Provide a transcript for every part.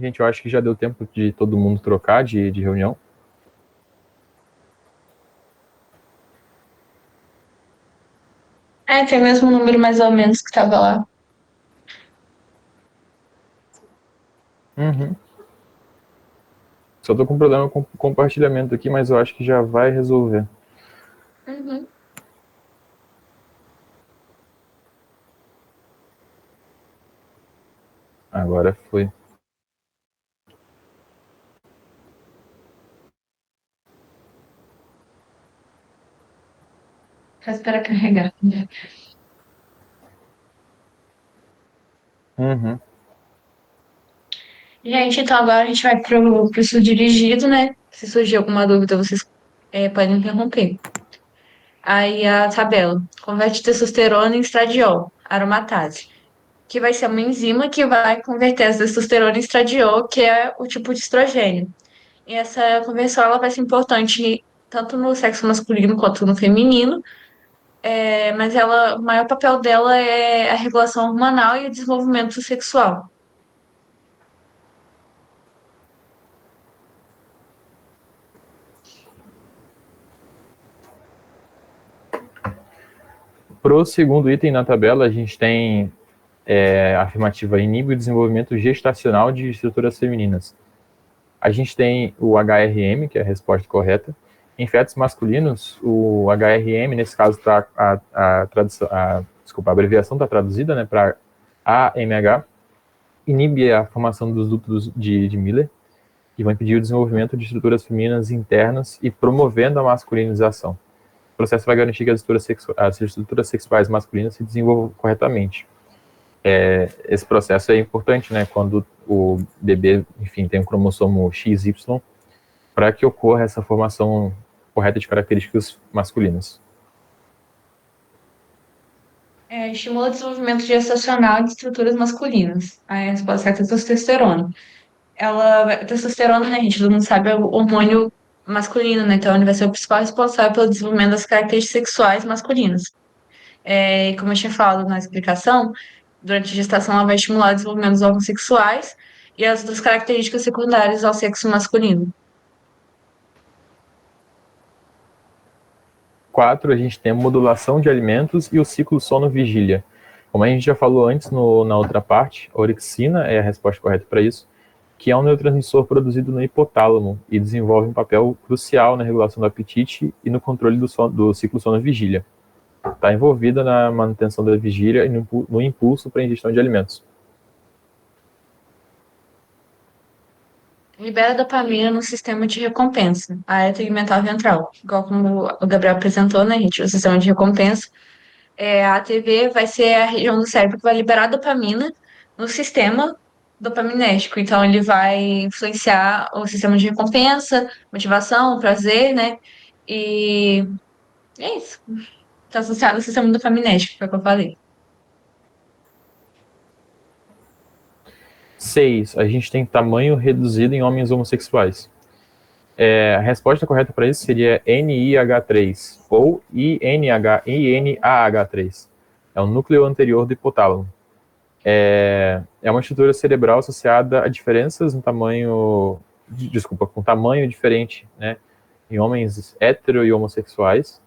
Gente, eu acho que já deu tempo de todo mundo trocar de reunião. É, tem o mesmo número mais ou menos que estava lá. Uhum. Só tô com problema com compartilhamento aqui, mas eu acho que já vai resolver. Uhum. Agora foi. Só esperar carregar. Uhum. Gente, então agora a gente vai pro estudo dirigido, né? Se surgir alguma dúvida, vocês podem interromper. Aí a tabela. Converte testosterona em estradiol, aromatase, que vai ser uma enzima que vai converter a testosterona em estradiol, que é o tipo de estrogênio. E essa conversão ela vai ser importante tanto no sexo masculino quanto no feminino, mas o maior papel dela é a regulação hormonal e o desenvolvimento sexual. Pro segundo item na tabela, a gente tem a afirmativa inibe o desenvolvimento gestacional de estruturas femininas. A gente tem o HRM, que é a resposta correta. Em fetos masculinos, o HRM, nesse caso, a abreviação está traduzida, né, para AMH, inibe a formação dos ductos de Miller, que vão impedir o desenvolvimento de estruturas femininas internas e promovendo a masculinização. O processo vai garantir que as estruturas sexuais masculinas se desenvolvam corretamente. Esse processo é importante, né, quando o bebê, enfim, tem um cromossomo XY, para que ocorra essa formação correta de características masculinas. Estimula o desenvolvimento gestacional de estruturas masculinas. A resposta é a testosterona. A testosterona, né, gente, todo mundo sabe, é o hormônio masculino, né? Então, ele vai ser o principal responsável pelo desenvolvimento das características sexuais masculinas. E como eu tinha falado na explicação, durante a gestação ela vai estimular o desenvolvimento dos órgãos sexuais e as outras características secundárias ao sexo masculino. 4, a gente tem a modulação de alimentos e o ciclo sono-vigília. Como a gente já falou antes na outra parte, a orexina é a resposta correta para isso, que é um neurotransmissor produzido no hipotálamo e desenvolve um papel crucial na regulação do apetite e no controle do ciclo sono-vigília. Está envolvida na manutenção da vigília e no impulso para a ingestão de alimentos. Libera dopamina no sistema de recompensa, a área tegmental ventral. Igual como o Gabriel apresentou, né, gente? O sistema de recompensa. A ATV vai ser a região do cérebro que vai liberar dopamina no sistema dopaminérgico. Então, ele vai influenciar o sistema de recompensa, motivação, prazer, né? E é isso. Está associado ao sistema dopaminérgico, foi o que eu falei. 6, a gente tem tamanho reduzido em homens homossexuais. A resposta correta para isso seria NIH3 ou INAH3. É o núcleo anterior do hipotálamo. É uma estrutura cerebral associada a diferenças no tamanho, com tamanho diferente, né, em homens hétero e homossexuais.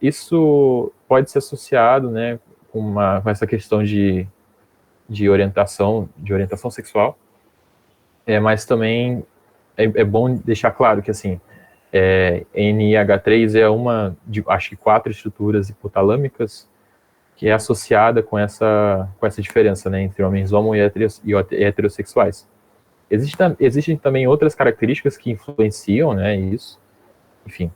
Isso pode ser associado, né, com essa questão de orientação sexual, mas também é bom deixar claro que, assim, NIH3 é uma de, acho que 4 estruturas hipotalâmicas que é associada com essa diferença, né, entre homens homo e heterossexuais. Existem também outras características que influenciam, né, isso, enfim.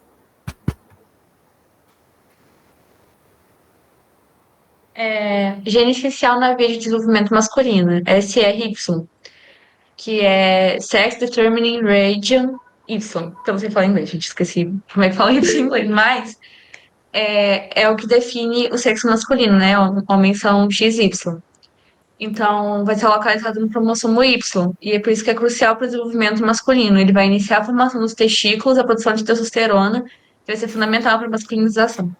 Gene essencial na via de desenvolvimento masculino, SRY, que é Sex Determining Region Y. Eu não sei falar inglês, gente, esqueci como é que fala isso em inglês, mas é o que define o sexo masculino, né? Homens são XY. Então, vai ser localizado no cromossomo Y, e é por isso que é crucial para o desenvolvimento masculino. Ele vai iniciar a formação dos testículos, a produção de testosterona, que vai ser fundamental para a masculinização.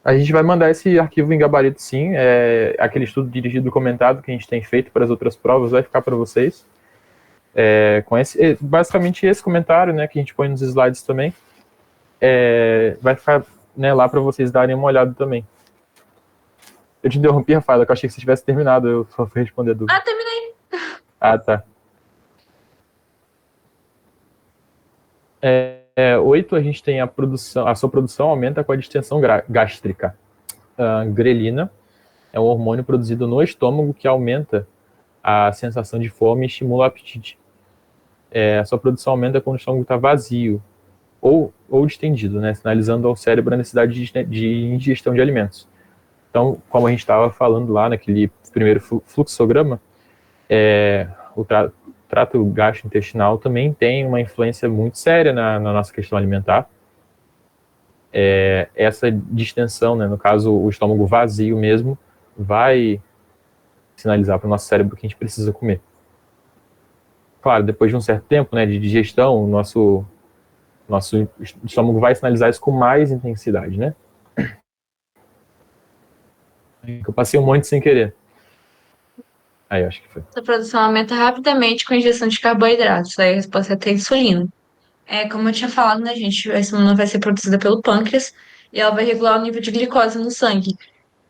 A gente vai mandar esse arquivo em gabarito, sim. Aquele estudo dirigido comentado que a gente tem feito para as outras provas vai ficar para vocês. Basicamente esse comentário, né, que a gente põe nos slides também, vai ficar, né, lá para vocês darem uma olhada também. Eu te interrompi, Rafaela, que eu achei que você tivesse terminado, eu só fui responder a dúvida. Terminei. Ah, tá. 8, a gente tem a sua produção aumenta com a distensão gástrica. Grelina é um hormônio produzido no estômago que aumenta a sensação de fome e estimula o apetite. A sua produção aumenta quando o estômago está vazio ou distendido, né, sinalizando ao cérebro a necessidade de ingestão de alimentos. Então, como a gente estava falando lá naquele primeiro fluxograma, o trato gastrointestinal também tem uma influência muito séria na nossa questão alimentar. Essa distensão, né, no caso o estômago vazio mesmo, vai sinalizar para o nosso cérebro que a gente precisa comer. Claro, depois de um certo tempo, né, de digestão, o nosso estômago vai sinalizar isso com mais intensidade, né? Eu passei um monte sem querer. Aí, acho que foi. A produção aumenta rapidamente com a ingestão de carboidratos. Aí a resposta é ter insulina. Como eu tinha falado, né, gente? A insulina vai ser produzida pelo pâncreas e ela vai regular o nível de glicose no sangue.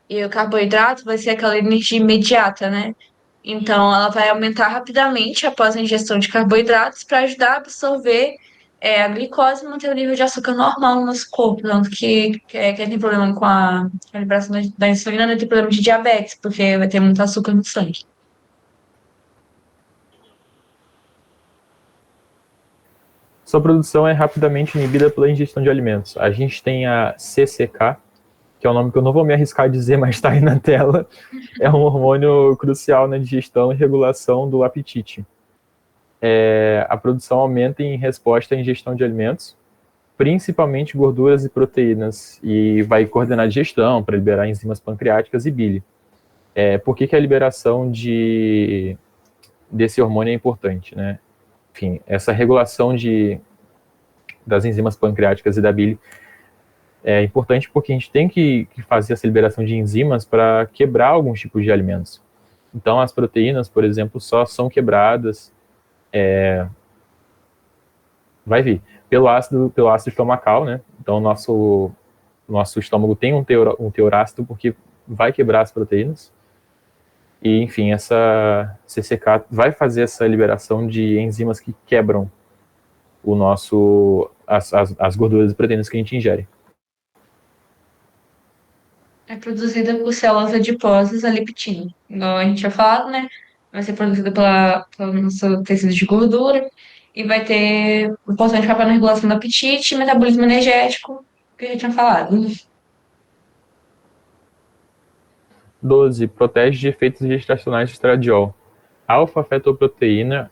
E o carboidrato vai ser aquela energia imediata, né? Então, ela vai aumentar rapidamente após a ingestão de carboidratos para ajudar a absorver a glicose e manter o nível de açúcar normal no nosso corpo. Tanto que quem tem problema com a liberação da insulina não tem problema de diabetes, porque vai ter muito açúcar no sangue. Sua produção é rapidamente inibida pela ingestão de alimentos. A gente tem a CCK, que é um nome que eu não vou me arriscar a dizer, mas está aí na tela. É um hormônio crucial na digestão e regulação do apetite. A produção aumenta em resposta à ingestão de alimentos, principalmente gorduras e proteínas, e vai coordenar a digestão para liberar enzimas pancreáticas e bile. Por que a liberação desse hormônio é importante, né? Enfim, essa regulação das enzimas pancreáticas e da bile é importante porque a gente tem que fazer essa liberação de enzimas para quebrar alguns tipos de alimentos. Então, as proteínas, por exemplo, só são quebradas, vai vir, pelo ácido estomacal, né? Então, nosso estômago tem um teor ácido porque vai quebrar as proteínas. E, enfim, essa CCK vai fazer essa liberação de enzimas que quebram as gorduras e proteínas que a gente ingere. É produzida por células adiposas, a leptina. Igual a gente já falado, né? Vai ser produzida pelo nosso tecido de gordura e vai ter importante papel na regulação do apetite e metabolismo energético, que eu já tinha falado. 12. Protege de efeitos gestacionais de estradiol. A alfa-fetoproteína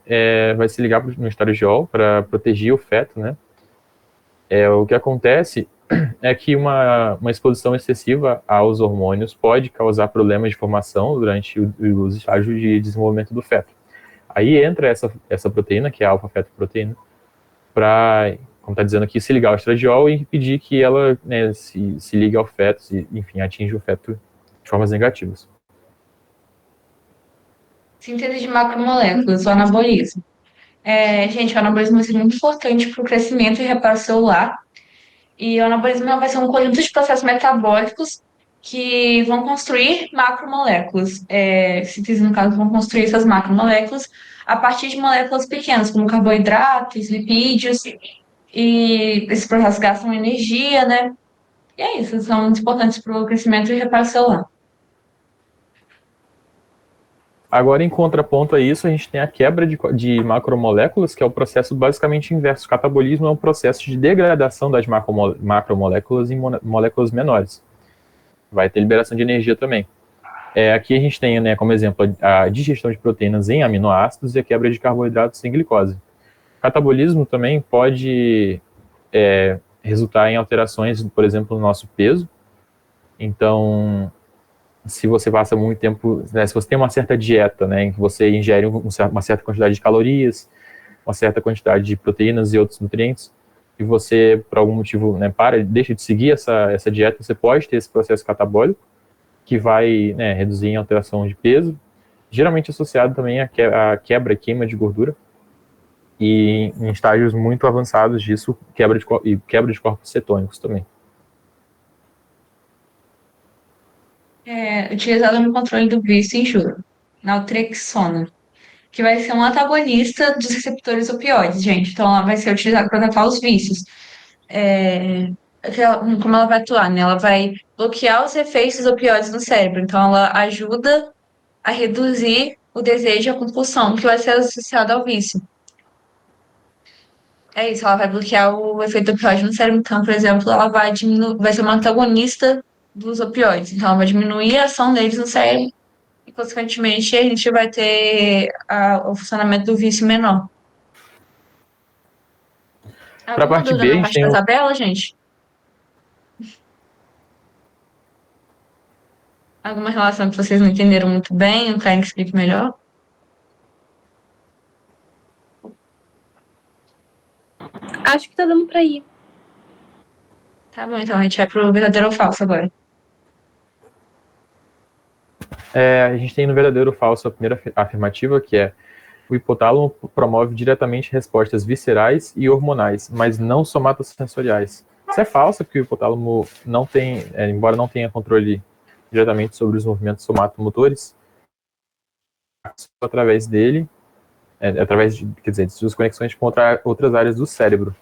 vai se ligar no estradiol para proteger o feto, né? O que acontece é que uma exposição excessiva aos hormônios pode causar problemas de formação durante os estágios de desenvolvimento do feto. Aí entra essa proteína, que é a alfa-fetoproteína, para, como está dizendo aqui, se ligar ao estradiol e impedir que ela, né, se ligue ao feto, enfim, atinja o feto de formas negativas. Síntese de macromoléculas, o anabolismo. Gente, o anabolismo vai ser muito importante para o crescimento e reparo celular. E o anabolismo vai ser um conjunto de processos metabólicos que vão construir macromoléculas. Síntese, no caso, vão construir essas macromoléculas a partir de moléculas pequenas, como carboidratos, lipídios, e esses processos gastam energia, né? E é isso, são muito importantes para o crescimento e reparo celular. Agora, em contraponto a isso, a gente tem a quebra de macromoléculas, que é o processo basicamente inverso. O catabolismo é um processo de degradação das macromoléculas em moléculas menores. Vai ter liberação de energia também. Aqui a gente tem, né, como exemplo, a digestão de proteínas em aminoácidos e a quebra de carboidratos em glicose. O catabolismo também pode resultar em alterações, por exemplo, no nosso peso. Então, se você passa muito tempo, né, se você tem uma certa dieta, né, em que você ingere uma certa quantidade de calorias, uma certa quantidade de proteínas e outros nutrientes, e você, por algum motivo, né, deixa de seguir essa dieta, você pode ter esse processo catabólico, que vai, né, reduzir em alteração de peso, geralmente associado também à quebra e queima de gordura. E em estágios muito avançados disso, quebra de corpos cetônicos também. Utilizado no controle do vício em juro, naltrexona, que vai ser um antagonista dos receptores opioides, gente. Então, ela vai ser utilizada para tratar os vícios. É, como ela vai atuar, né? Ela vai bloquear os efeitos dos opioides no cérebro. Então, ela ajuda a reduzir o desejo e a compulsão, que vai ser associado ao vício. É isso, ela vai bloquear o efeito do opioide no cérebro. Então, por exemplo, ela vai diminuir, vai ser uma antagonista dos opioides. Então, ela vai diminuir a ação deles no cérebro e, consequentemente, a gente vai ter o funcionamento do vício menor. Para a Alguma parte dúvida B, a na gente parte tem da o. tabela, gente? Alguma relação que vocês não entenderam muito bem, não querem que explique melhor? Acho que tá dando pra ir. Tá bom, então a gente vai pro verdadeiro ou falso agora. A gente tem no verdadeiro ou falso a primeira afirmativa, que é: o hipotálamo promove diretamente respostas viscerais e hormonais, mas não somatosensoriais. Isso é falso, porque o hipotálamo não tem, embora não tenha controle diretamente sobre os movimentos somatomotores, através dele, através de, quer dizer, de suas conexões com outras áreas do cérebro.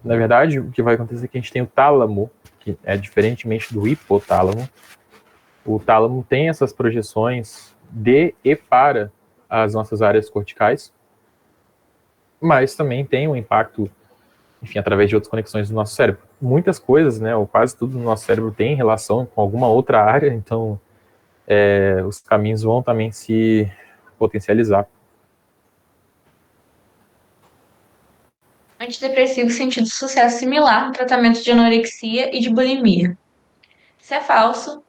Na verdade, o que vai acontecer é que a gente tem o tálamo, que é diferentemente do hipotálamo. O tálamo tem essas projeções de e para as nossas áreas corticais, mas também tem um impacto, enfim, através de outras conexões do nosso cérebro. Muitas coisas, né, ou quase tudo no nosso cérebro tem relação com alguma outra área, então os caminhos vão também se potencializar. Antidepressivo sentido sucesso similar no tratamento de anorexia e de bulimia. Isso é falso,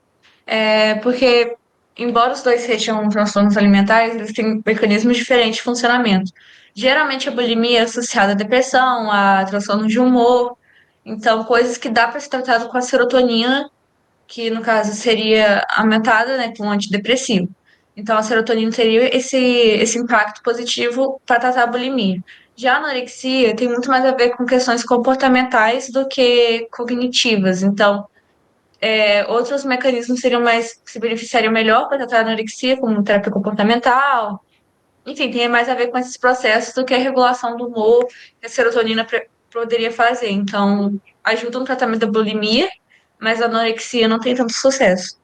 porque, embora os dois sejam transtornos alimentares, eles têm mecanismos diferentes de funcionamento. Geralmente, a bulimia é associada à depressão, a transtornos de humor, então, coisas que dá para ser tratado com a serotonina, que no caso seria aumentada, né, com um antidepressivo. Então, a serotonina teria esse impacto positivo para tratar a bulimia. Já a anorexia tem muito mais a ver com questões comportamentais do que cognitivas. Então, outros mecanismos seriam mais, se beneficiariam melhor para tratar a anorexia, como terapia comportamental. Enfim, tem mais a ver com esses processos do que a regulação do humor que a serotonina poderia fazer. Então, ajuda no tratamento da bulimia, mas a anorexia não tem tanto sucesso.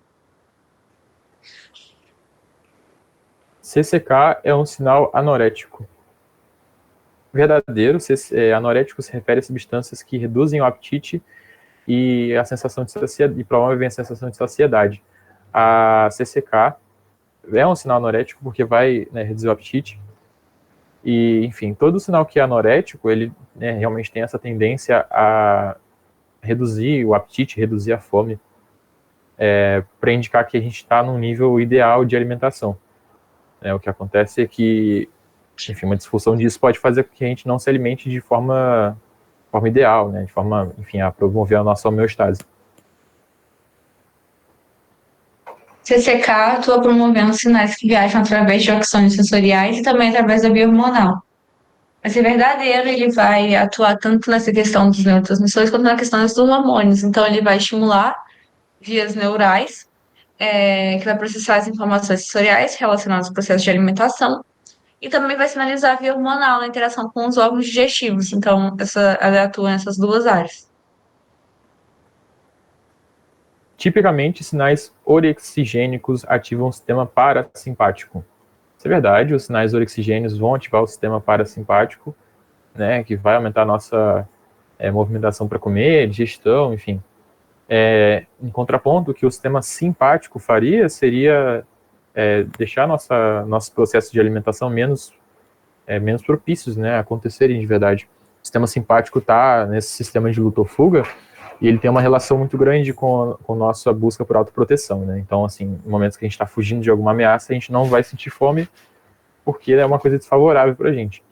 CCK é um sinal anorético. Verdadeiro, anorético se refere a substâncias que reduzem o apetite e a sensação de saciedade, e promovem a sensação de saciedade. A CCK é um sinal anorético porque vai, né, reduzir o apetite. E, enfim, todo sinal que é anorético, ele, né, realmente tem essa tendência a reduzir o apetite, reduzir a fome, para indicar que a gente está num nível ideal de alimentação. O que acontece é que, enfim, uma disfunção disso pode fazer com que a gente não se alimente de forma ideal, né, de forma, enfim, a promover a nossa homeostase. CCK atua promovendo sinais que viajam através de axônios sensoriais e também através da via hormonal. Mas é verdadeiro, ele vai atuar tanto nessa questão dos neurotransmissores quanto na questão dos hormônios. Então, ele vai estimular vias neurais, que vai processar as informações sensoriais relacionadas ao processo de alimentação e também vai sinalizar a via hormonal na interação com os órgãos digestivos. Então, ela atua nessas duas áreas. Tipicamente, sinais orexigênicos ativam o sistema parasimpático. Isso é verdade, os sinais orexigênicos vão ativar o sistema parasimpático, né, que vai aumentar a nossa movimentação para comer, digestão, enfim. Em contraponto, o que o sistema simpático faria seria deixar nosso processo de alimentação menos propícios, né, a acontecerem de verdade. O sistema simpático está nesse sistema de luta ou fuga, e ele tem uma relação muito grande com nossa busca por autoproteção, né? Então, assim, em momentos que a gente está fugindo de alguma ameaça, a gente não vai sentir fome, porque é uma coisa desfavorável para a gente.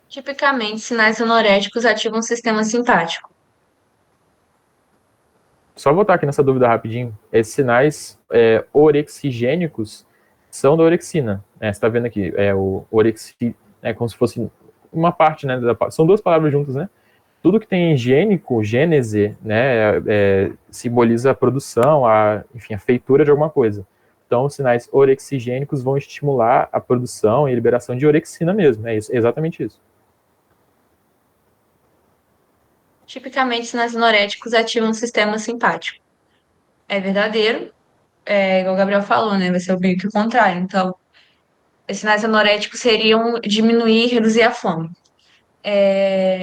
Tipicamente, sinais anoréticos ativam o sistema simpático. Só voltar aqui nessa dúvida rapidinho, esses sinais orexigênicos são da orexina. Você está vendo aqui, o orexi, é como se fosse uma parte, né? São duas palavras juntas, né? Tudo que tem gênico, gênese, né, simboliza a produção, enfim, a feitura de alguma coisa. Então, os sinais orexigênicos vão estimular a produção e a liberação de orexina mesmo. É isso, é exatamente isso. Tipicamente, sinais anoréticos ativam o sistema simpático. É verdadeiro, igual o Gabriel falou, né? Vai ser meio que o contrário. Então, os sinais anoréticos seriam diminuir e reduzir a fome.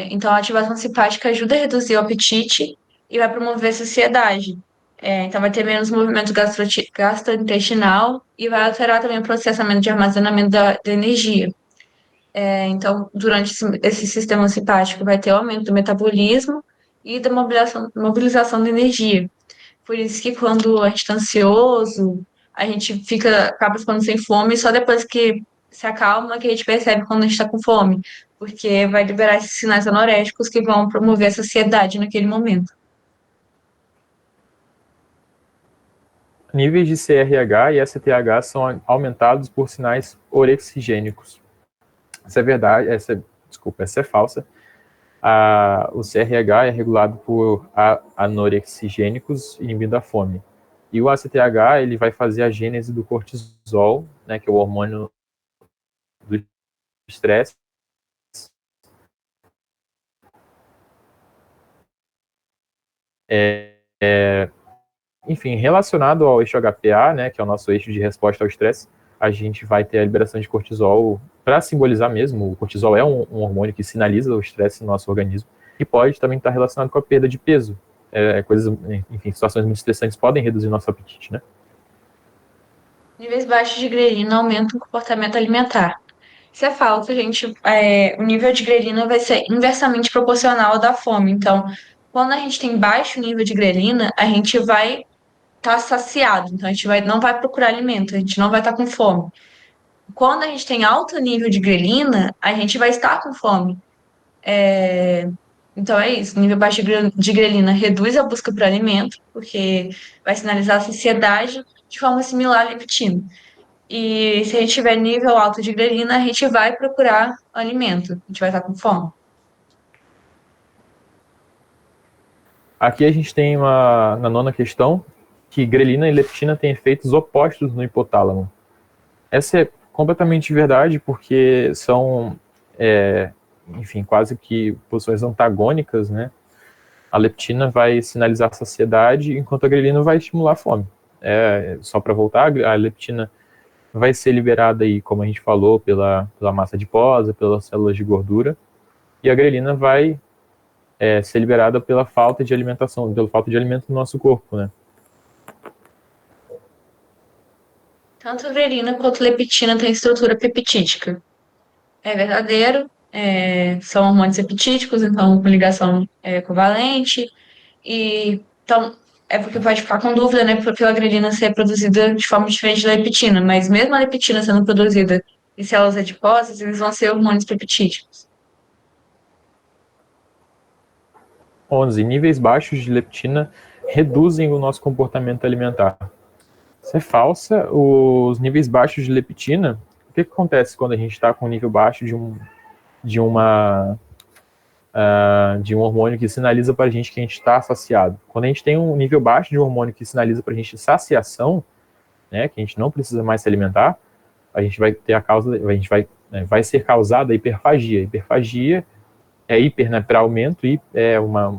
Então, a ativação simpática ajuda a reduzir o apetite e vai promover a saciedade. Então, vai ter menos movimento gastrointestinal e vai alterar também o processamento de armazenamento da energia. Então, durante esse sistema simpático, vai ter o aumento do metabolismo e da mobilização da energia. Por isso que quando a gente está ansioso, a gente acaba ficando sem fome, só depois que se acalma que a gente percebe quando a gente está com fome, porque vai liberar esses sinais anoréticos que vão promover a saciedade naquele momento. Níveis de CRH e STH são aumentados por sinais orexigênicos. Essa é verdade, essa é falsa. O CRH é regulado por anorexigênicos inibindo a fome. E o ACTH, ele vai fazer a gênese do cortisol, né, que é o hormônio do estresse. Enfim, relacionado ao eixo HPA, né, que é o nosso eixo de resposta ao estresse, a gente vai ter a liberação de cortisol para simbolizar mesmo. O cortisol é um hormônio que sinaliza o estresse no nosso organismo e pode também estar relacionado com a perda de peso. Enfim, situações muito estressantes podem reduzir nosso apetite, né? Níveis baixos de grelina aumentam o comportamento alimentar. Isso é falso, gente. O nível de grelina vai ser inversamente proporcional ao da fome. Então, quando a gente tem baixo nível de grelina, a gente vai estar saciado. Então, a gente não vai procurar alimento, a gente não vai estar com fome. Quando a gente tem alto nível de grelina, a gente vai estar com fome. Então, é isso. Nível baixo de grelina reduz a busca por alimento, porque vai sinalizar a saciedade de forma similar à leptina. E se a gente tiver nível alto de grelina, a gente vai procurar alimento. A gente vai estar com fome. Aqui a gente tem na nona questão que grelina e leptina têm efeitos opostos no hipotálamo. Essa é completamente verdade, porque são, enfim, quase que posições antagônicas, né? A leptina vai sinalizar a saciedade, enquanto a grelina vai estimular a fome. Só para voltar, a leptina vai ser liberada aí, como a gente falou, pela massa adiposa, pelas células de gordura, e a grelina vai ser liberada pela falta de alimentação, pela falta de alimento no nosso corpo, né? Tanto grelina quanto leptina têm estrutura peptídica. É verdadeiro, são hormônios peptídicos, então com ligação covalente. Então, é porque pode ficar com dúvida, né, pela grelina ser produzida de forma diferente da leptina, mas mesmo a leptina sendo produzida em células adiposas, eles vão ser hormônios peptídicos. 11. Níveis baixos de leptina reduzem o nosso comportamento alimentar. Isso é falsa. Os níveis baixos de leptina, o que acontece quando a gente está com um nível baixo de um hormônio que sinaliza para a gente que a gente está saciado? Quando a gente tem um nível baixo de um hormônio que sinaliza para a gente saciação, né, que a gente não precisa mais se alimentar, a gente vai ter vai ser causada a hiperfagia. Hiperfagia é hiper, né, para aumento, e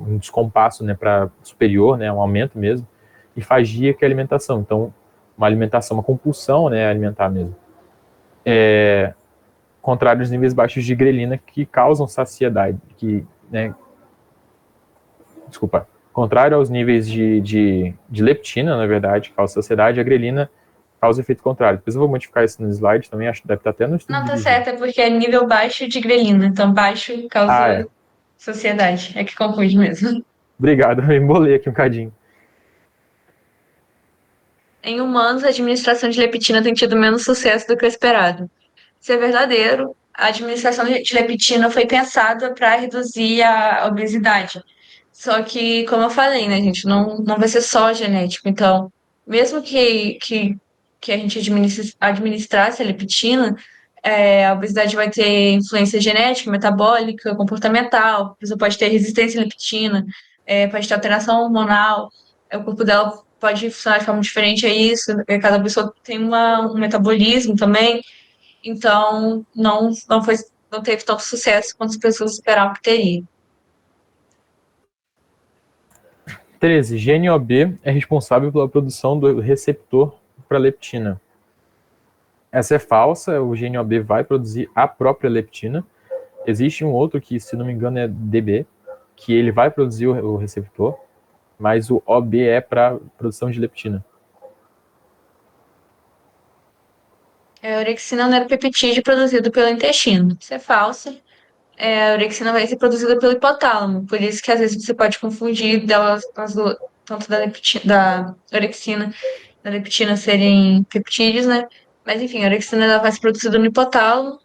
um descompasso, né, para superior, né, um aumento mesmo, e fagia, que é alimentação. Então, uma alimentação, uma compulsão, né, alimentar mesmo. Contrário aos níveis baixos de grelina, que causam saciedade, contrário aos níveis de leptina, na verdade, que causa saciedade, a grelina causa efeito contrário. Depois eu vou modificar isso no slide também, acho que deve estar até no estudo Não, tá dirigido. certo, é porque é nível baixo de grelina, então baixo causa saciedade. É que confunde mesmo. Obrigado, eu embolei aqui um cadinho. Em humanos, a administração de leptina tem tido menos sucesso do que o esperado. Isso é verdadeiro. A administração de leptina foi pensada para reduzir a obesidade. Só que, como eu falei, né, gente, não vai ser só genético. Então, mesmo que que a gente administrasse a leptina, a obesidade vai ter influência genética, metabólica, comportamental, a pessoa pode ter resistência à leptina, pode ter alteração hormonal, o corpo dela pode funcionar de forma diferente a isso, cada pessoa tem um metabolismo também, então não teve tanto sucesso quanto as pessoas esperavam que teria. 13. Gene OB é responsável pela produção do receptor para leptina. Essa é falsa, o gene OB vai produzir a própria leptina. Existe um outro que, se não me engano, é DB, que ele vai produzir o receptor, mas o OB é para produção de leptina. A orexina não era peptídeo produzido pelo intestino. Isso é falso. A orexina vai ser produzida pelo hipotálamo, por isso que às vezes você pode confundir tanto da orexina e da leptina serem peptídeos, né? Mas enfim, a orexina ela vai ser produzida no hipotálamo,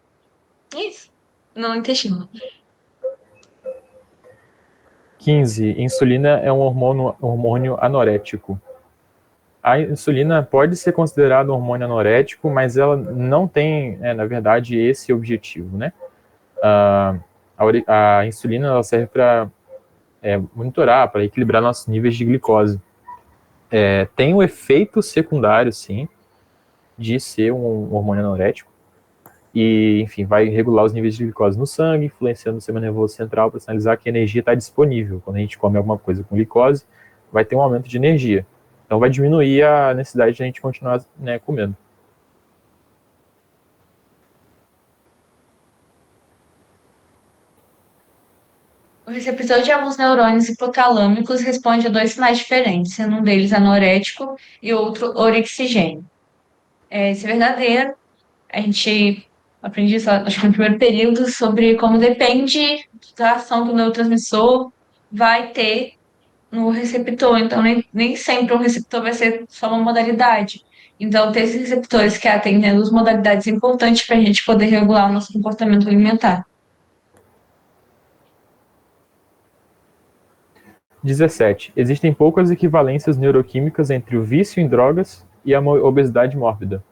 é isso, não no intestino. 15. Insulina é um hormônio anorético. A insulina pode ser considerada um hormônio anorético, mas ela não tem, na verdade, esse objetivo, né? A insulina ela serve para monitorar, para equilibrar nossos níveis de glicose. Tem um efeito secundário, sim, de ser um hormônio anorético. E, enfim, vai regular os níveis de glicose no sangue, influenciando o sistema nervoso central para sinalizar que a energia está disponível. Quando a gente come alguma coisa com glicose, vai ter um aumento de energia. Então vai diminuir a necessidade de a gente continuar, comendo. O receptor de alguns neurônios hipotalâmicos responde a dois sinais diferentes, sendo um deles anorético e outro orexigênio. Isso é verdadeiro. A gente aprende isso, acho que no primeiro período, sobre como depende da ação que o neurotransmissor vai ter no receptor. Então, nem sempre o receptor vai ser só uma modalidade. Então, ter esses receptores que atendem as duas modalidades é importante para a gente poder regular o nosso comportamento alimentar. 17. Existem poucas equivalências neuroquímicas entre o vício em drogas e a obesidade mórbida.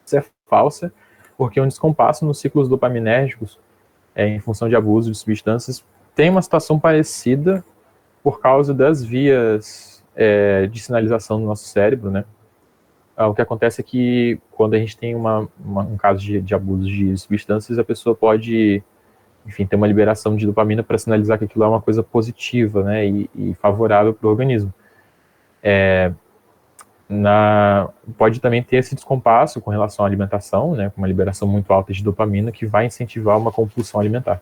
Isso é falsa, porque um descompasso nos ciclos dopaminérgicos, em função de abuso de substâncias, tem uma situação parecida por causa das vias de sinalização do nosso cérebro, né? O que acontece é que quando a gente tem um caso de abuso de substâncias, a pessoa pode, enfim, ter uma liberação de dopamina para sinalizar que aquilo é uma coisa positiva, né, e favorável para o organismo. Pode também ter esse descompasso com relação à alimentação, né, com uma liberação muito alta de dopamina que vai incentivar uma compulsão alimentar.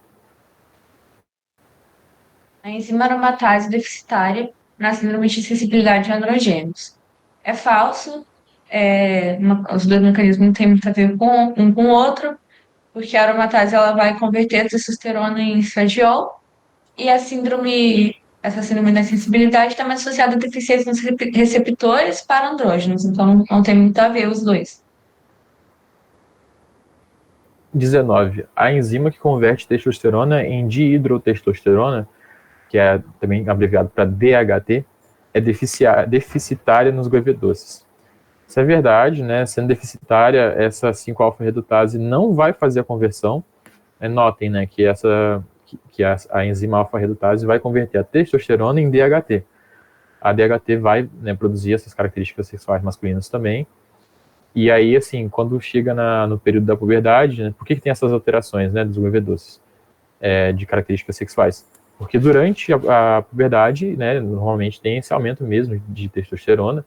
A enzima aromatase deficitária na síndrome de sensibilidade a androgênios. É falso, os dois mecanismos não têm muito a ver um com o outro, porque a aromatase ela vai converter a testosterona em estradiol, e essa síndrome da sensibilidade está mais associada a deficiência nos receptores para andrógenos, então não tem muito a ver os dois. 19. A enzima que converte testosterona em dihidrotestosterona, que é também abreviado para DHT, é deficitária nos goivedoces. Isso é verdade, né? Sendo deficitária, essa 5-alfa-redutase não vai fazer a conversão. Notem, né, que a enzima alfa-redutase vai converter a testosterona em DHT. A DHT vai, né, produzir essas características sexuais masculinas também. E aí, assim, quando chega no período da puberdade, né, por que tem essas alterações, né, dos goivedoces de características sexuais? Porque durante a puberdade, né, normalmente tem esse aumento mesmo de testosterona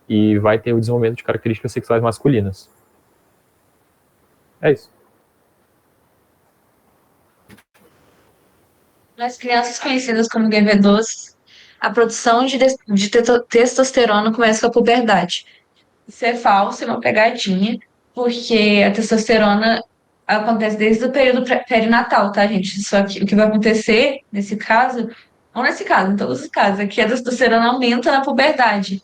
e vai ter o desenvolvimento de características sexuais masculinas. É isso. Nas crianças conhecidas como goivedoces, a produção de testosterona começa com a puberdade. Isso é falso, é uma pegadinha, porque a testosterona acontece desde o período perinatal, tá, gente? Só que o que vai acontecer nesse caso, não nesse caso, em todos os casos, é que a testosterona aumenta na puberdade.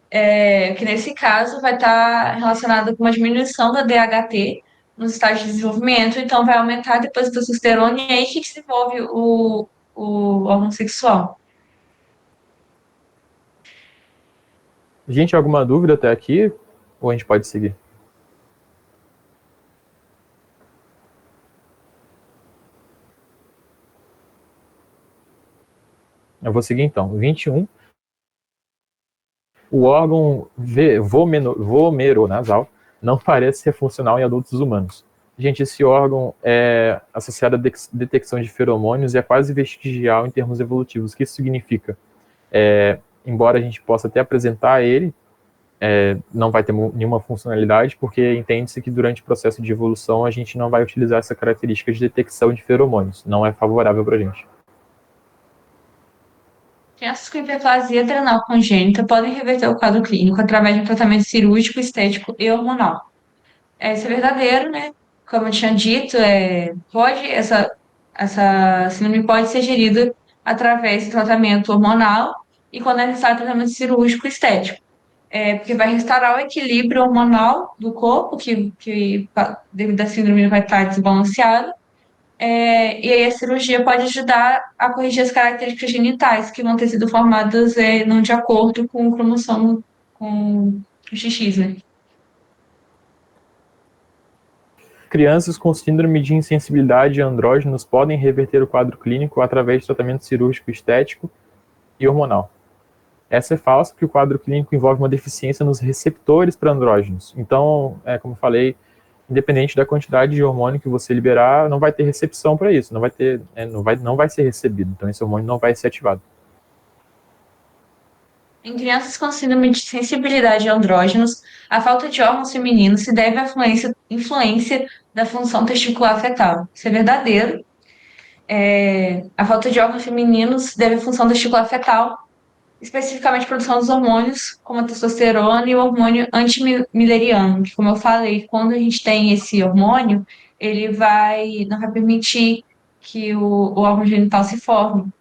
Que nesse caso vai estar relacionada com uma diminuição da DHT nos estágios de desenvolvimento, então vai aumentar depois a testosterona e é aí que desenvolve o órgão sexual. Gente, alguma dúvida até aqui? Ou a gente pode seguir? Eu vou seguir então. 21. O órgão vomeronasal não parece ser funcional em adultos humanos. Gente, esse órgão é associado à detecção de feromônios e é quase vestigial em termos evolutivos. O que isso significa? Embora a gente possa até apresentar ele, não vai ter nenhuma funcionalidade, porque entende-se que durante o processo de evolução a gente não vai utilizar essa característica de detecção de feromônios. Não é favorável para a gente. Crianças com hiperplasia adrenal congênita podem reverter o quadro clínico através de um tratamento cirúrgico, estético e hormonal. Isso é verdadeiro, né? Como eu tinha dito, essa síndrome pode ser gerida através do tratamento hormonal e quando é necessário tratamento cirúrgico estético. Porque vai restaurar o equilíbrio hormonal do corpo, que devido à síndrome vai estar desbalanceado. E aí a cirurgia pode ajudar a corrigir as características genitais que vão ter sido formadas não de acordo com o cromossomo, com o XX, né? Crianças com síndrome de insensibilidade a andrógenos podem reverter o quadro clínico através de tratamento cirúrgico estético e hormonal. Essa é falsa porque o quadro clínico envolve uma deficiência nos receptores para andrógenos. Então, como eu falei, independente da quantidade de hormônio que você liberar, não vai ter recepção para isso, não vai ser recebido. Então, esse hormônio não vai ser ativado. Em crianças com síndrome de sensibilidade a andrógenos, a falta de órgãos femininos se deve à influência da função testicular fetal. Isso é verdadeiro. A falta de órgãos femininos se deve à função testicular fetal, especificamente à produção dos hormônios, como a testosterona e o hormônio antimileriano, que, como eu falei, quando a gente tem esse hormônio, ele não vai permitir que o órgão genital se forme.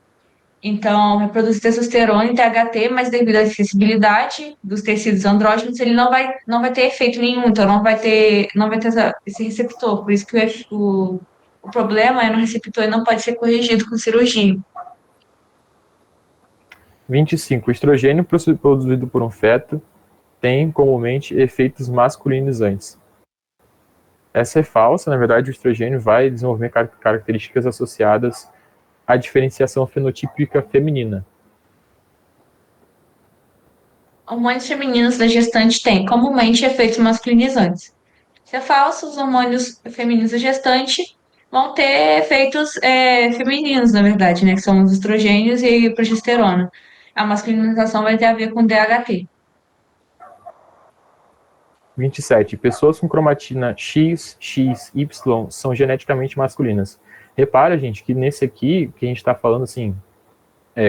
Então, reproduz testosterona e THT, mas devido à acessibilidade dos tecidos andrógenos, ele não vai ter efeito nenhum, então não vai ter esse receptor. Por isso que o problema é no receptor e não pode ser corrigido com cirurgia. 25. O estrogênio produzido por um feto tem comumente efeitos masculinizantes. Essa é falsa, na verdade o estrogênio vai desenvolver características associadas à diferenciação fenotípica feminina. Hormônios femininos da gestante têm comumente efeitos masculinizantes. Se é falso, os hormônios femininos da gestante vão ter efeitos femininos, na verdade, né? Que são os estrogênios e a progesterona. A masculinização vai ter a ver com DHT. 27. Pessoas com cromatina X, X, Y são geneticamente masculinas. Repara, gente, que nesse aqui, que a gente está falando assim,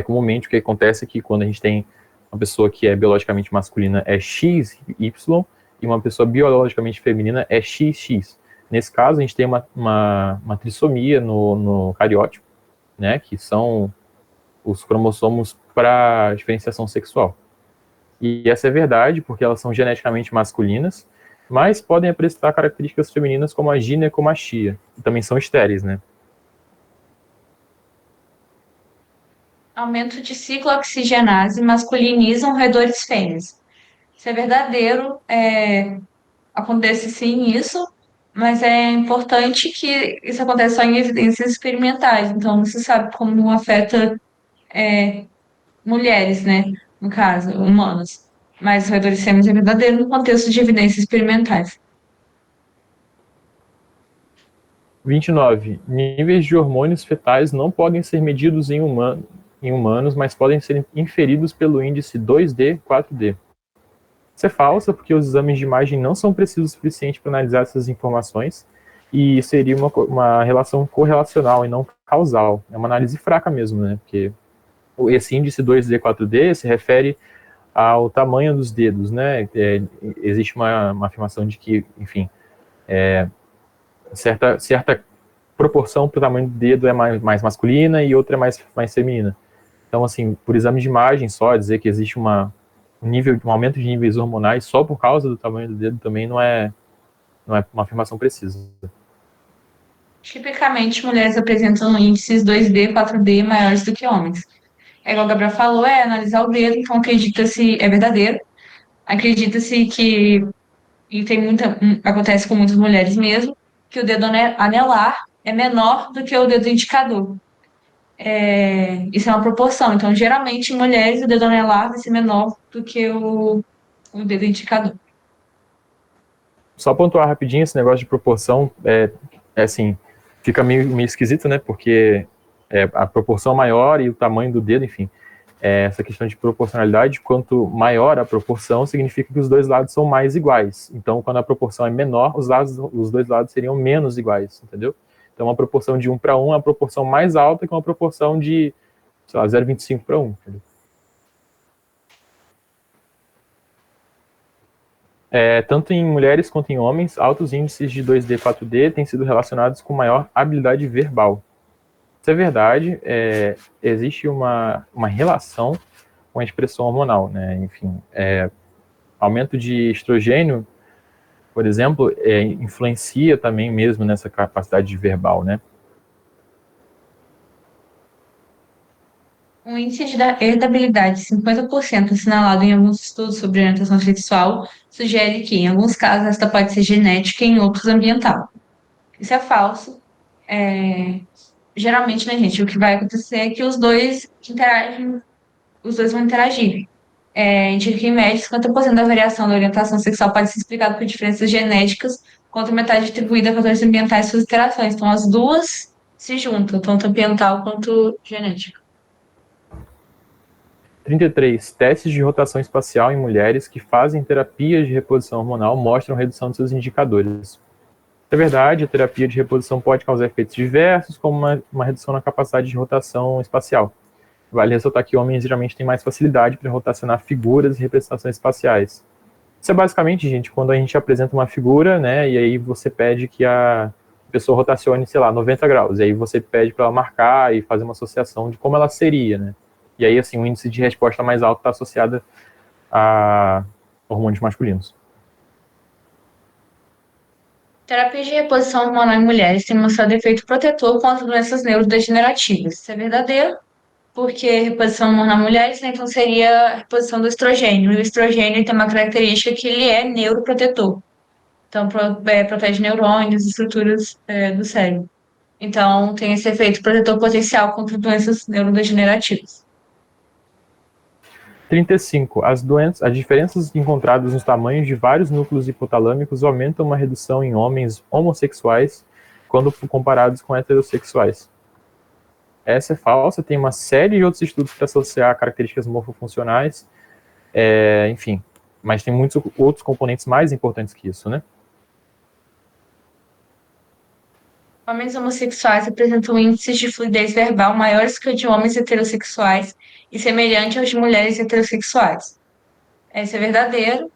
comumente o que acontece é que quando a gente tem uma pessoa que é biologicamente masculina é XY e uma pessoa biologicamente feminina é XX. Nesse caso, a gente tem uma trissomia no cariótipo, né, que são os cromossomos para diferenciação sexual. E essa é verdade, porque elas são geneticamente masculinas, mas podem apresentar características femininas como a ginecomastia, que também são estéreis, né? Aumento de ciclooxigenase masculinizam roedores fêmeas. Isso é verdadeiro, acontece sim isso, mas é importante que isso aconteça só em evidências experimentais, então não se sabe como afeta mulheres, né? No caso, humanos. Mas roedores fêmeas é verdadeiro no contexto de evidências experimentais. 29. Níveis de hormônios fetais não podem ser medidos em humanos, mas podem ser inferidos pelo índice 2D, 4D. Isso é falso, porque os exames de imagem não são precisos o suficiente para analisar essas informações, e seria uma relação correlacional e não causal. É uma análise fraca mesmo, né? Porque esse índice 2D, 4D se refere ao tamanho dos dedos, né? Existe uma afirmação de que, enfim, certa proporção para o tamanho do dedo é mais masculina e outra é mais feminina. Então, assim, por exame de imagem só, dizer que existe um aumento de níveis hormonais só por causa do tamanho do dedo também não é uma afirmação precisa. Tipicamente, mulheres apresentam índices 2D, 4D maiores do que homens. Igual a Gabriel falou, analisar o dedo, então acredita-se, é verdadeiro, acredita-se que e acontece com muitas mulheres mesmo, que o dedo anelar é menor do que o dedo indicador. Isso é uma proporção. Então, geralmente, em mulheres, o dedo anelar vai ser menor do que o dedo indicador. Só pontuar rapidinho esse negócio de proporção, assim, fica meio esquisito, né? Porque a proporção maior e o tamanho do dedo, enfim, essa questão de proporcionalidade, quanto maior a proporção, significa que os dois lados são mais iguais. Então, quando a proporção é menor, os dois lados seriam menos iguais, entendeu? Então, uma proporção de 1 para 1 é uma proporção mais alta que uma proporção de, sei lá, 0,25 para 1, entendeu? Tanto em mulheres quanto em homens, altos índices de 2D e 4D têm sido relacionados com maior habilidade verbal. Isso é verdade, existe uma relação com a expressão hormonal, né? Enfim, aumento de estrogênio, por exemplo, influencia também mesmo nessa capacidade verbal, né? Um índice de irritabilidade de 50% assinalado em alguns estudos sobre orientação sexual sugere que, em alguns casos, esta pode ser genética e em outros ambiental. Isso é falso. Geralmente, né, gente, o que vai acontecer é que os dois vão interagir. Indica que, em média, 50% da variação da orientação sexual pode ser explicada por diferenças genéticas, enquanto metade atribuída a fatores ambientais e suas interações. Então, as duas se juntam, tanto ambiental quanto genética. 33. Testes de rotação espacial em mulheres que fazem terapias de reposição hormonal mostram redução de seus indicadores. É verdade, a terapia de reposição pode causar efeitos diversos, como uma redução na capacidade de rotação espacial. Vale ressaltar que homens geralmente têm mais facilidade para rotacionar figuras e representações espaciais. Isso é basicamente, gente, quando a gente apresenta uma figura, né, e aí você pede que a pessoa rotacione, sei lá, 90 graus, e aí você pede para ela marcar e fazer uma associação de como ela seria, né. E aí, assim, o índice de resposta mais alto está associado a hormônios masculinos. Terapia de reposição hormonal em mulheres tem mostrado efeito protetor contra doenças neurodegenerativas. Isso é verdadeiro, porque reposição hormonal em mulheres, né, então seria a reposição do estrogênio. E o estrogênio tem uma característica que ele é neuroprotetor. Então, protege neurônios, estruturas do cérebro. Então, tem esse efeito protetor potencial contra doenças neurodegenerativas. 35. As diferenças encontradas nos tamanhos de vários núcleos hipotalâmicos aumentam uma redução em homens homossexuais quando comparados com heterossexuais. Essa é falsa, tem uma série de outros estudos para associar características morfofuncionais, enfim, mas tem muitos outros componentes mais importantes que isso, né? Homens homossexuais apresentam índices de fluidez verbal maiores que o de homens heterossexuais e semelhante aos de mulheres heterossexuais. Isso é verdadeiro.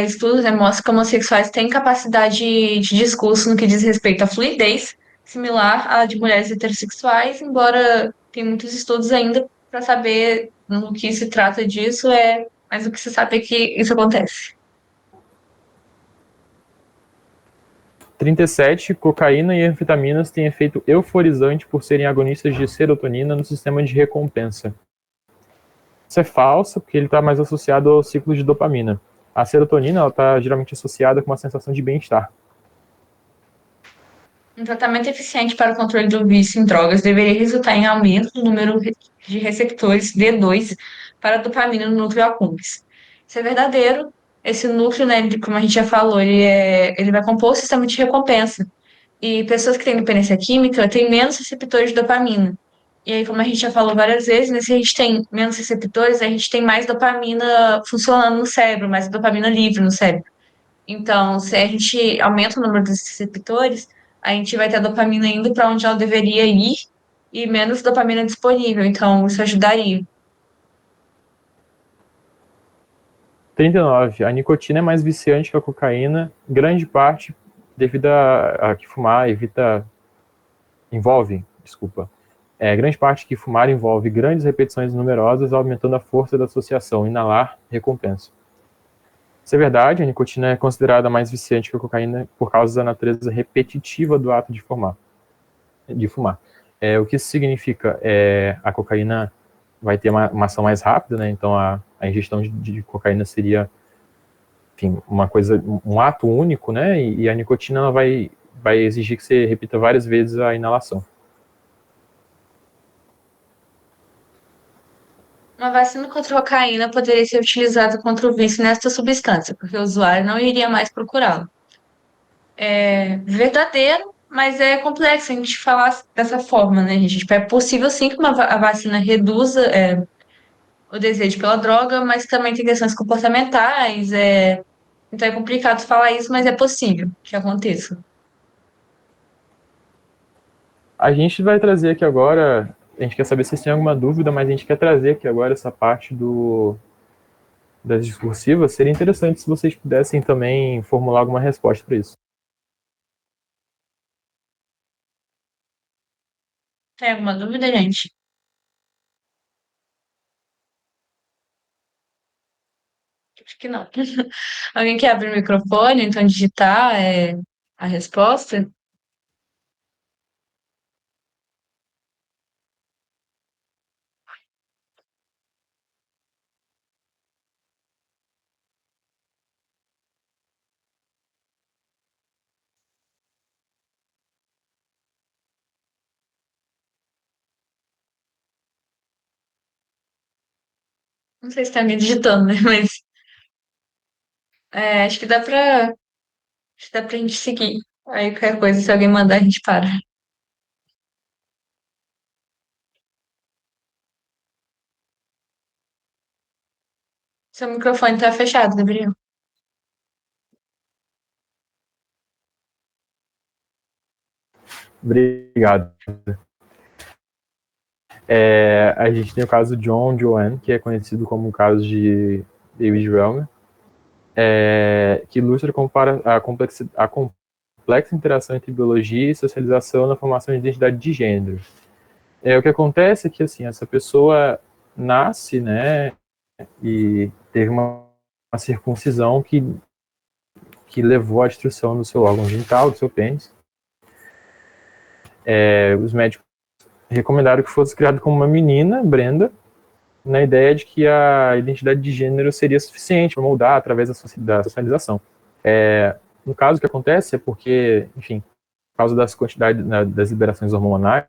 Estudos, né, mostram que homossexuais têm capacidade de discurso no que diz respeito à fluidez, similar à de mulheres heterossexuais, embora tem muitos estudos ainda para saber no que se trata disso, mas o que se sabe é que isso acontece. 37. Cocaína e anfetaminas têm efeito euforizante por serem agonistas de serotonina no sistema de recompensa. Isso é falso, porque ele está mais associado ao ciclo de dopamina. A serotonina está geralmente associada com uma sensação de bem-estar. Um tratamento eficiente para o controle do vício em drogas deveria resultar em aumento do número de receptores D2 para a dopamina no núcleo accumbens. Isso é verdadeiro. Esse núcleo, né, como a gente já falou, ele vai compor o sistema de recompensa. E pessoas que têm dependência química têm menos receptores de dopamina. E aí, como a gente já falou várias vezes, né, se a gente tem menos receptores, a gente tem mais dopamina funcionando no cérebro, mais dopamina livre no cérebro. Então, se a gente aumenta o número desses receptores, a gente vai ter a dopamina indo para onde ela deveria ir e menos dopamina disponível. Então, isso ajudaria. 39. A nicotina é mais viciante que a cocaína, grande parte devido a que fumar grande parte que fumar envolve grandes repetições numerosas, aumentando a força da associação, inalar, recompensa. Isso é verdade, a nicotina é considerada mais viciante que a cocaína por causa da natureza repetitiva do ato de fumar. O que isso significa? A cocaína vai ter uma ação mais rápida, né? Então a ingestão de cocaína seria enfim, uma coisa, um ato único, né? E a nicotina ela vai exigir que você repita várias vezes a inalação. Uma vacina contra a cocaína poderia ser utilizada contra o vício nesta substância, porque o usuário não iria mais procurá-lo. É verdadeiro, mas é complexo a gente falar dessa forma, né, gente? Tipo, é possível sim que a vacina reduza o desejo pela droga, mas também tem questões comportamentais. Então é complicado falar isso, mas é possível que aconteça. A gente vai trazer aqui agora, a gente quer saber se vocês têm alguma dúvida, mas a gente quer trazer aqui agora essa parte das discursivas. Seria interessante se vocês pudessem também formular alguma resposta para isso. Tem alguma dúvida, gente? Acho que não. Alguém quer abrir o microfone, então digitar a resposta? Não sei se tá me digitando, né? Mas acho que dá pra gente seguir. Aí qualquer coisa, se alguém mandar, a gente para. Seu microfone tá fechado, Gabriel. Obrigado. A gente tem o caso John Joanne, que é conhecido como o caso de David Relmer, que ilustra a complexa interação entre biologia e socialização na formação de identidade de gênero. O que acontece é que assim, essa pessoa nasce, né, e teve uma circuncisão que levou à destruição do seu órgão genital, do seu pênis. Os médicos recomendaram que fosse criado como uma menina, Brenda, na ideia de que a identidade de gênero seria suficiente para moldar através da socialização. No caso, o que acontece é porque, enfim, por causa das quantidades, das liberações hormonais,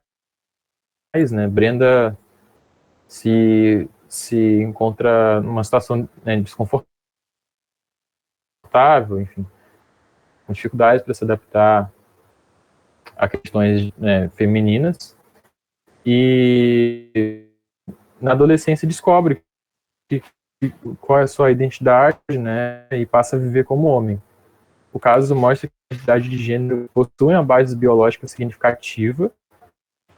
né, Brenda se encontra numa situação, né, desconfortável, enfim, com dificuldades para se adaptar a questões, né, femininas, e na adolescência descobre que, qual é a sua identidade, né, e passa a viver como homem. O caso mostra que a identidade de gênero possui uma base biológica significativa,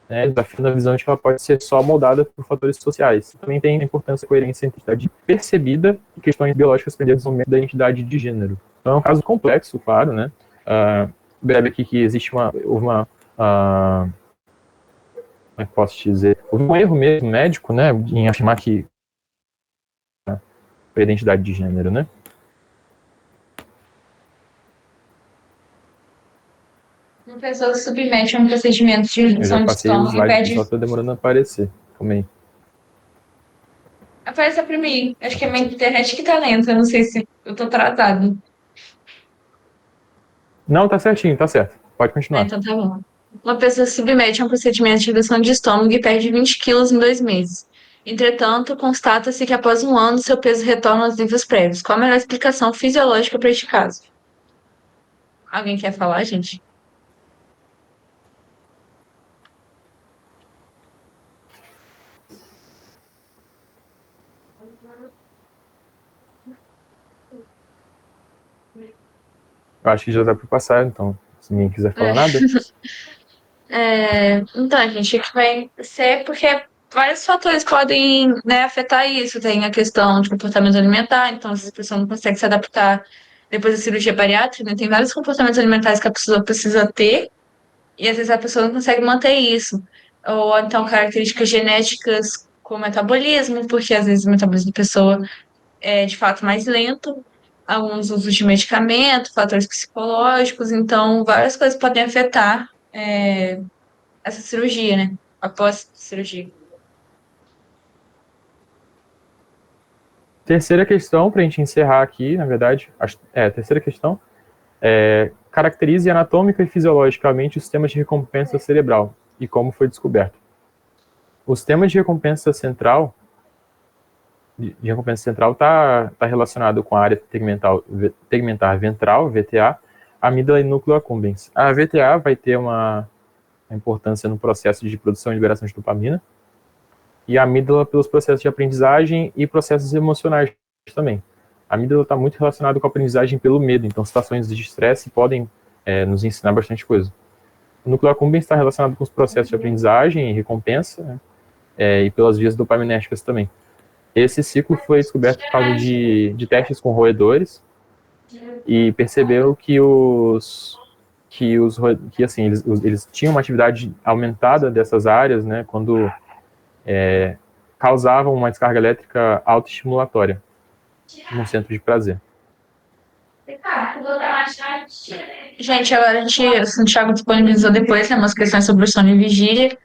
né, desafiando a visão de que ela pode ser só moldada por fatores sociais. Também tem a importância e coerência entre a identidade percebida e questões biológicas perdidas no momento da identidade de gênero. Então é um caso complexo, claro, né? Breve aqui que houve uma como é que posso te dizer? Houve um erro mesmo médico, né, em afirmar que a identidade de gênero, né? Uma pessoa se submete a um procedimento de Eu já redução de passei o estômago e slide, pede. só está demorando a aparecer. Também. Aparece pra mim. Acho que a minha internet que tá lenta. Eu não sei se eu tô atrasado. Não, tá certinho, tá certo. Pode continuar. Então tá bom. Uma pessoa se submete a um procedimento de redução de estômago e perde 20 quilos em 2 meses. Entretanto, constata-se que após um ano seu peso retorna aos níveis prévios. Qual a melhor explicação fisiológica para este caso? Alguém quer falar, gente? Eu acho que já dá para passar, então. Se ninguém quiser falar É. nada. Então, a gente que vai ser porque vários fatores podem, né, afetar isso. Tem a questão de comportamento alimentar, então às vezes a pessoa não consegue se adaptar depois da cirurgia bariátrica, né? Tem vários comportamentos alimentares que a pessoa precisa ter e às vezes a pessoa não consegue manter isso. Ou então características genéticas como metabolismo, porque às vezes o metabolismo da pessoa é de fato mais lento. Alguns usos de medicamento, fatores psicológicos, então várias coisas podem afetar essa cirurgia, né? Após a cirurgia. Terceira questão, para a gente encerrar aqui, na verdade, terceira questão, caracterize anatômica e fisiologicamente o sistema de recompensa cerebral e como foi descoberto. O sistema de recompensa central está relacionado com a área tegmentar ventral, VTA, amígdala e núcleo accumbens. A VTA vai ter uma importância no processo de produção e liberação de dopamina, e a amígdala pelos processos de aprendizagem e processos emocionais também. A amígdala está muito relacionada com a aprendizagem pelo medo, então situações de estresse podem nos ensinar bastante coisa. O núcleo accumbens está relacionado com os processos de aprendizagem e recompensa, né, e pelas vias dopaminérgicas também. Esse ciclo foi descoberto por causa de testes com roedores, e perceberam que eles tinham uma atividade aumentada dessas áreas, né, quando causavam uma descarga elétrica autoestimulatória num centro de prazer. Gente, agora o Santiago disponibilizou depois, né, umas questões sobre o sono e vigília.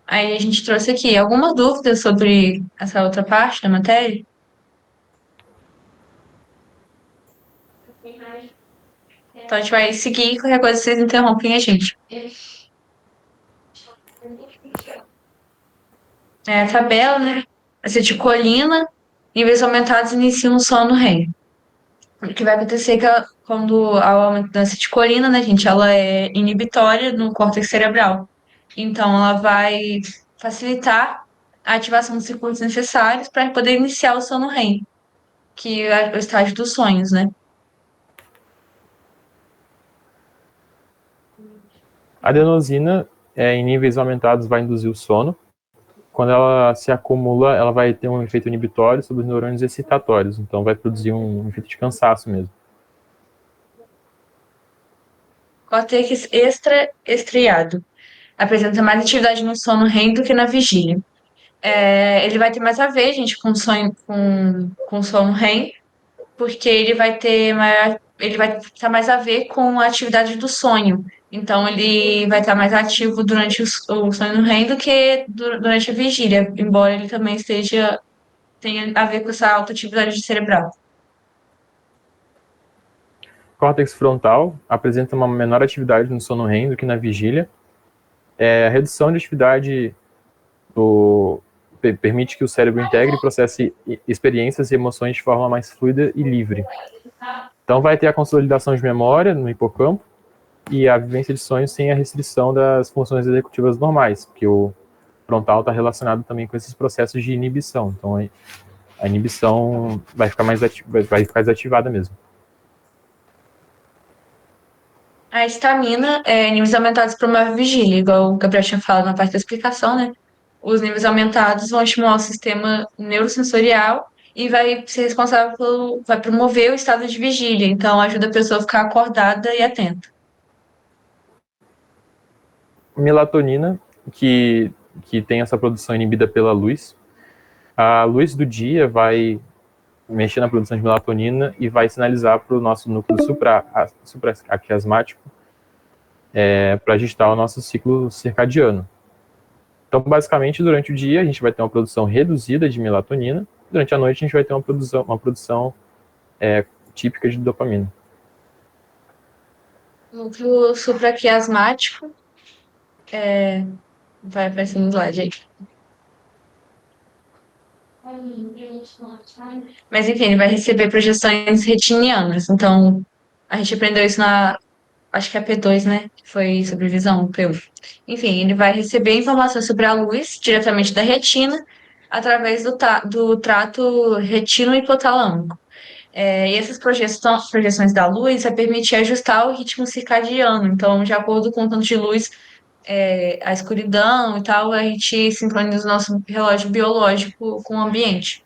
Aí a gente trouxe aqui alguma dúvida sobre essa outra parte da matéria? Então a gente vai seguir, qualquer coisa vocês interrompem a gente. A tabela, né? Acetilcolina, níveis aumentados iniciam o sono REM. O que vai acontecer é que quando há o aumento da acetilcolina, né, gente, ela é inibitória no córtex cerebral. Então, ela vai facilitar a ativação dos circuitos necessários para poder iniciar o sono REM, que é o estágio dos sonhos, né? A adenosina, em níveis aumentados, vai induzir o sono. Quando ela se acumula, ela vai ter um efeito inibitório sobre os neurônios excitatórios, então vai produzir um efeito de cansaço mesmo. Córtex extra-estriado apresenta mais atividade no sono REM do que na vigília. Ele vai ter mais a ver, gente, com sonho, com sono REM, porque ele vai estar mais a ver com a atividade do sonho. Então, ele vai estar mais ativo durante o sonho REM do que durante a vigília, embora ele também tenha a ver com essa alta atividade cerebral. Córtex frontal apresenta uma menor atividade no sono REM do que na vigília. A redução de atividade permite que o cérebro integre e processe experiências e emoções de forma mais fluida e livre. Então vai ter a consolidação de memória no hipocampo e a vivência de sonhos sem a restrição das funções executivas normais, porque o frontal está relacionado também com esses processos de inibição. Então a inibição vai ficar desativada mesmo. A estamina, níveis aumentados promove vigília, igual o Gabriel tinha falado na parte da explicação, né? Os níveis aumentados vão estimular o sistema neurosensorial e vai ser vai promover o estado de vigília, então ajuda a pessoa a ficar acordada e atenta. Melatonina, que tem essa produção inibida pela luz. A luz do dia vai mexer na produção de melatonina e vai sinalizar para o nosso núcleo supraquiasmático para ajustar o nosso ciclo circadiano. Então, basicamente, durante o dia a gente vai ter uma produção reduzida de melatonina, durante a noite a gente vai ter uma produção típica de dopamina. Núcleo supraquiasmático vai aparecer no slide aí. Mas enfim, ele vai receber projeções retinianas. Então, a gente aprendeu isso acho que é P2, né? Que foi sobre visão, P1. Enfim, ele vai receber informações sobre a luz diretamente da retina através do trato retino-hipotalâmico. E essas projeções da luz vai permitir ajustar o ritmo circadiano. Então, de acordo com o tanto de luz, a escuridão e tal, a gente sincroniza o nosso relógio biológico com o ambiente.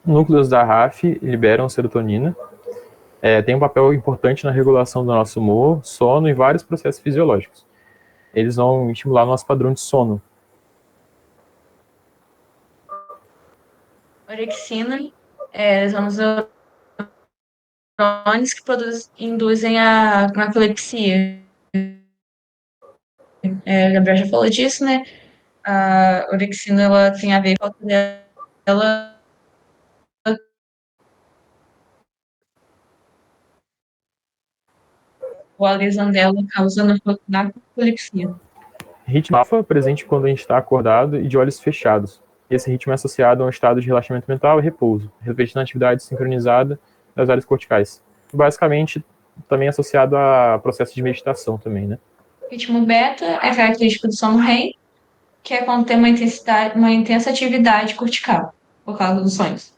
Núcleos da RAF liberam serotonina, tem um papel importante na regulação do nosso humor, sono e vários processos fisiológicos. Eles vão estimular o nosso padrão de sono. Orexina, são os neurônios que induzem a narcolepsia. A Gabriel já falou disso, né? A orexina, ela tem a ver com a falta dela, ou a lesão dela causa narcolepsia. Ritmo alfa presente quando a gente está acordado e de olhos fechados. Esse ritmo é associado a um estado de relaxamento mental e repouso, refletindo a atividade sincronizada das áreas corticais. Basicamente, também associado a processo de meditação também, né? Ritmo beta é característico do sono REM, que é quando tem uma intensa atividade cortical, por causa dos sonhos.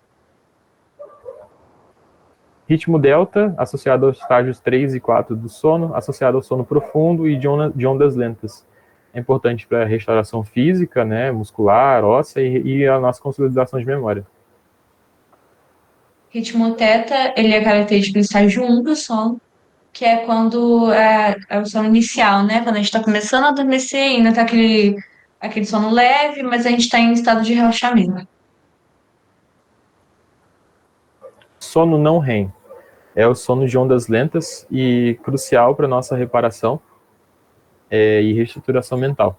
Ritmo delta, associado aos estágios 3 e 4 do sono, associado ao sono profundo e de ondas lentas. É importante para a restauração física, né, muscular, óssea e a nossa consolidação de memória. Ritmo teta, ele é característico do estágio 1 do sono, que é quando é o sono inicial, né? Quando a gente está começando a adormecer, ainda tá aquele sono leve, mas a gente está em estado de relaxamento. Sono não REM é o sono de ondas lentas e crucial para nossa reparação e reestruturação mental.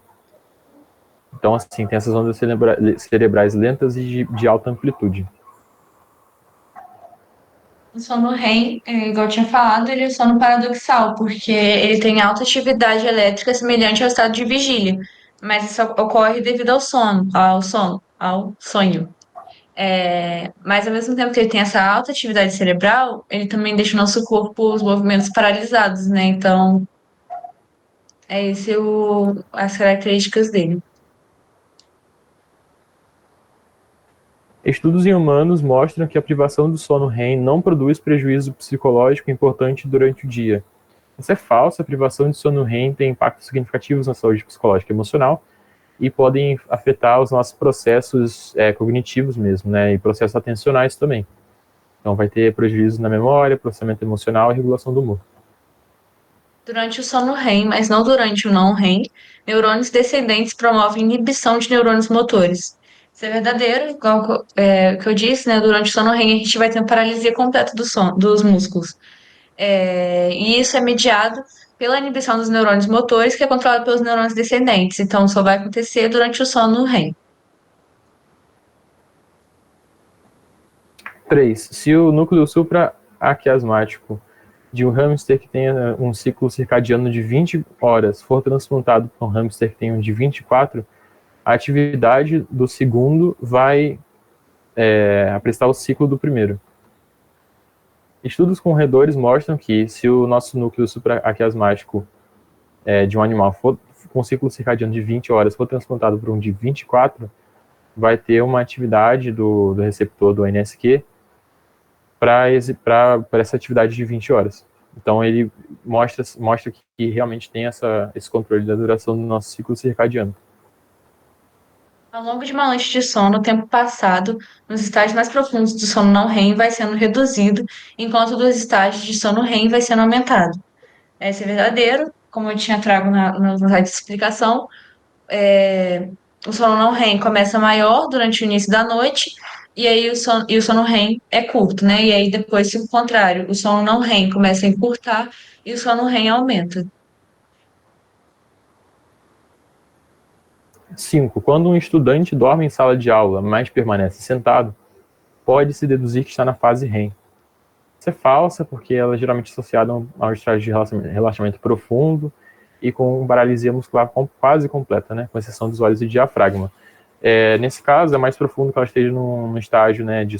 Então, assim, tem essas ondas cerebrais lentas e de alta amplitude. O sono REM, igual eu tinha falado, ele é sono paradoxal, porque ele tem alta atividade elétrica semelhante ao estado de vigília, mas isso ocorre devido ao sonho. Mas ao mesmo tempo que ele tem essa alta atividade cerebral, ele também deixa o nosso corpo, os movimentos paralisados, né? Então, as características dele. Estudos em humanos mostram que a privação do sono REM não produz prejuízo psicológico importante durante o dia. Isso é falso, a privação de sono REM tem impactos significativos na saúde psicológica e emocional e podem afetar os nossos processos cognitivos mesmo, né, e processos atencionais também. Então vai ter prejuízo na memória, processamento emocional e regulação do humor. Durante o sono REM, mas não durante o não REM, neurônios descendentes promovem inibição de neurônios motores. Isso é verdadeiro, igual que eu disse, né? Durante o sono REM, a gente vai ter uma paralisia completa dos músculos. E isso é mediado pela inibição dos neurônios motores, que é controlado pelos neurônios descendentes. Então, só vai acontecer durante o sono REM. 3. Se o núcleo supraaquiasmático de um hamster que tenha um ciclo circadiano de 20 horas for transplantado para um hamster que tenha um de 24, a atividade do segundo vai prestar o ciclo do primeiro. Estudos com roedores mostram que se o nosso núcleo supraaquiasmático de um animal for com um ciclo circadiano de 20 horas for transplantado para um de 24, vai ter uma atividade do receptor do NSQ para essa atividade de 20 horas. Então ele mostra que realmente tem esse controle da duração do nosso ciclo circadiano. Ao longo de uma noite de sono, o tempo passado nos estágios mais profundos do sono não REM vai sendo reduzido, enquanto dos estágios de sono REM vai sendo aumentado. Esse é verdadeiro, como eu tinha trago na slide de explicação, o sono não REM começa maior durante o início da noite, e aí o sono REM é curto, né? E aí depois, se o contrário, o sono não REM começa a encurtar e o sono REM aumenta. 5. Quando um estudante dorme em sala de aula, mas permanece sentado, pode-se deduzir que está na fase REM. Isso é falsa, porque ela é geralmente associada a um estágio de relaxamento profundo e com paralisia muscular quase completa, né, com exceção dos olhos e diafragma. Nesse caso, é mais profundo que ela esteja num estágio, né, de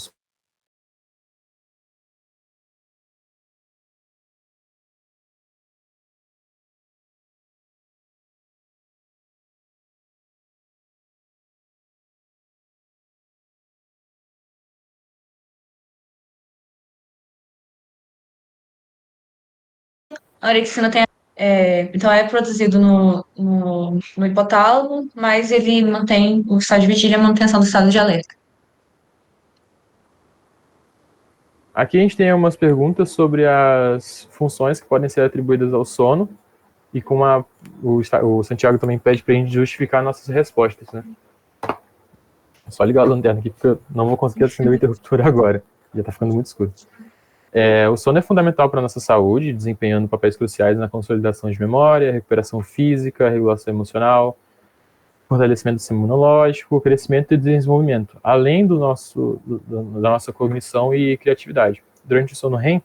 A orexina tem, então é produzido no hipotálamo, mas ele mantém o estado de vigília, a manutenção do estado de alerta. Aqui a gente tem algumas perguntas sobre as funções que podem ser atribuídas ao sono e como o Santiago também pede para a gente justificar nossas respostas, né? É só ligar a lanterna aqui, porque eu não vou conseguir acender o interruptor agora. Já está ficando muito escuro. O sono é fundamental para a nossa saúde, desempenhando papéis cruciais na consolidação de memória, recuperação física, regulação emocional, fortalecimento do sistema imunológico, crescimento e desenvolvimento, além da nossa cognição e criatividade. Durante o sono REM, o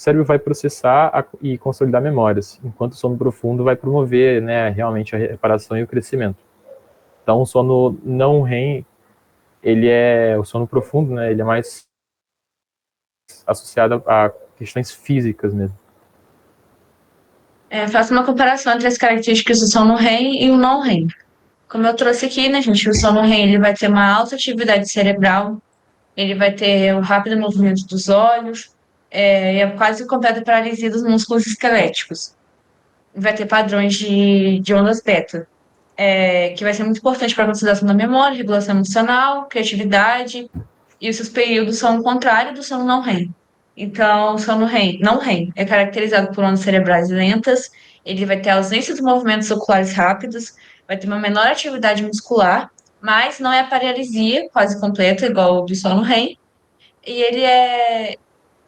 cérebro vai processar e consolidar memórias, enquanto o sono profundo vai promover, né, realmente a reparação e o crescimento. Então, o sono não REM, o sono profundo, né, ele é mais associado a questões físicas mesmo. Faça uma comparação entre as características do sono REM e o não REM. Como eu trouxe aqui, né, gente, o sono REM ele vai ter uma alta atividade cerebral, ele vai ter um rápido movimento dos olhos, e é quase completa paralisia dos músculos esqueléticos. Vai ter padrões de ondas beta, que vai ser muito importante para a consolidação da memória, regulação emocional, criatividade, e os seus períodos são o contrário do sono não REM. Então, o sono REM, não REM, é caracterizado por ondas cerebrais lentas, ele vai ter ausência de movimentos oculares rápidos, vai ter uma menor atividade muscular, mas não é a paralisia quase completa, igual o do sono REM, e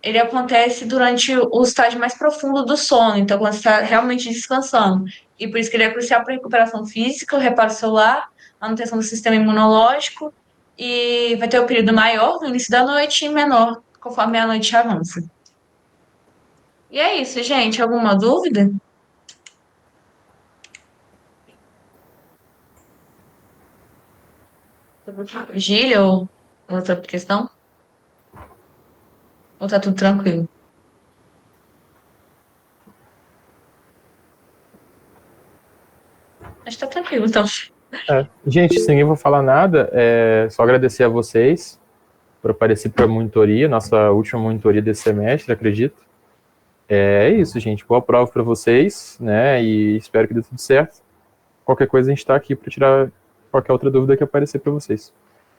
ele acontece durante o estágio mais profundo do sono, então quando você está realmente descansando. E por isso que ele é crucial para a recuperação física, o reparo celular, manutenção do sistema imunológico, e vai ter o período maior no início da noite e menor conforme a noite avança. E é isso, gente. Alguma dúvida? Gília ou outra questão? Ou tá tudo tranquilo? Acho que tá tranquilo, então. Gente, se ninguém for falar nada, só agradecer a vocês por aparecer para a monitoria, nossa última monitoria desse semestre, acredito. É isso, gente. Boa prova para vocês, né? E espero que dê tudo certo. Qualquer coisa a gente está aqui para tirar qualquer outra dúvida que aparecer para vocês.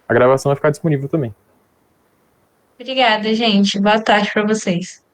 A gravação vai ficar disponível também. Obrigada, gente. Boa tarde para vocês.